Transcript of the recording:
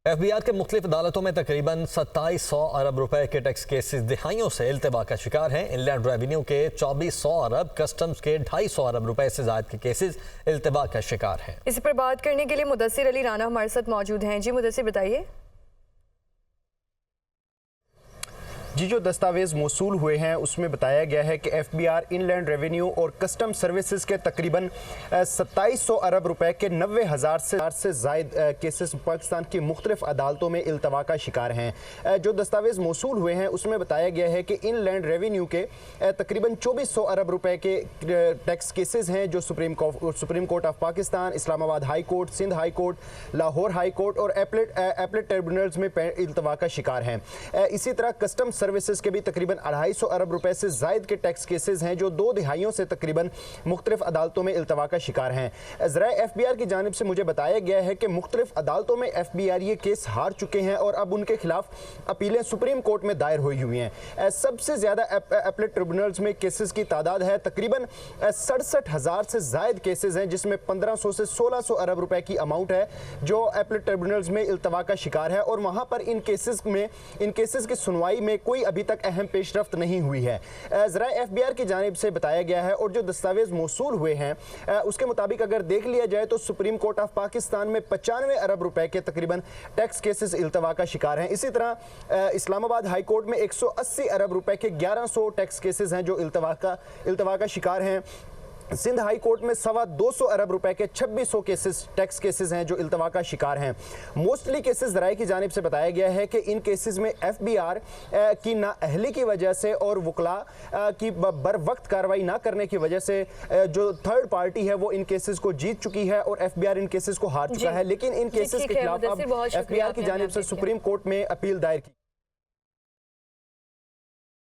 FBI के मुख्तलिफ अदालतों में तकरीबन 2700 अरब रुपए के टैक्स केसेस दिहाइयों से इल्तवा का शिकार हैं। इनलैंड रेवेन्यू के 2400 अरब, कस्टम्स के 250 अरब रुपए से ज़ायद के केसेस इल्तवा का शिकार हैं। इसी पर बात करने के लिए मुदस्सिर अली राना हमारे साथ मौजूद हैं। जी मुदस्सिर, बताइए। जी, जो दस्तावेज़ मौसूल हुए हैं उसमें बताया गया है कि FBI, इनलैंड रेवेन्यू और कस्टम सर्विसेज के तकरीबन 2700 अरब रुपए के 90,000 से ज़ायद केसेस पाकिस्तान की मुख्तलिफ अदालतों में इल्तवा का शिकार हैं। जो दस्तावेज़ मौसूल हुए हैं उसमें बताया गया है कि इनलैंड रेवेन्यू के तकरीबन 2400 अरब रुपए के टैक्स केसेस हैं जो supreme court of Pakistan, Islamabad high court, Sindh high court, Lahore high court और एपलेट ट्रिब्यूनल्स में इल्तवा का शिकार हैं। इसी तरह कस्टम सर्विसेज के भी तकरीबन 250 अरब रुपए से जायद के टैक्स केसेस हैं जो 2 दिहाइयों से तकरीबन मुख्तलिफ अदालतों में इल्तवा का शिकार हैं। ज़राए FBI की जानिब से मुझे बताया गया है कि मुख्तलिफ अदालतों में FBI ये केस हार चुके हैं और अब उनके खिलाफ अपीलें सुप्रीम कोर्ट में दायर हुई हैं। सबसे ज़्यादा एपलेट ट्रिब्यूनल्स में केसेस की तादाद है तकरीबन 67,000 से जायद केसेस हैं, जिसमें 1500 से 1600 अरब रुपए की अमाउंट है जो एपलेट ट्रिब्यूनल्स में इल्तवा का शिकार है और वहाँ पर इन केसेस की सुनवाई में कोई अभी तक अहम पेशरफ्त नहीं हुई है। ज़राए FBI की जानिब से बताया गया है और जो दस्तावेज मौसूल हुए हैं उसके मुताबिक अगर देख लिया जाए तो सुप्रीम कोर्ट ऑफ पाकिस्तान में 95 अरब रुपए के तकरीबन टैक्स केसेस इल्तवा का शिकार हैं। इसी तरह इस्लामाबाद हाई कोर्ट में 180 अरब रुपए के 1100 टैक्स केसेस हैं जो इल्तवा का शिकार हैं। सिंध हाई कोर्ट में 225 अरब रुपए के 2600 टैक्स केसेस हैं जो इल्तवा का शिकार हैं। मोस्टली केसेस ज़राए की जानिब से बताया गया है कि इन केसेस में FBI की नाअहली की वजह से और वकला की बर वक्त कार्रवाई ना करने की वजह से जो थर्ड पार्टी है वो इन केसेस को जीत चुकी है और FBI इन केसेस को हार चुका है, लेकिन इन केसेस के खिलाफ अब FBI की जानिब से सुप्रीम कोर्ट में अपील दायर की।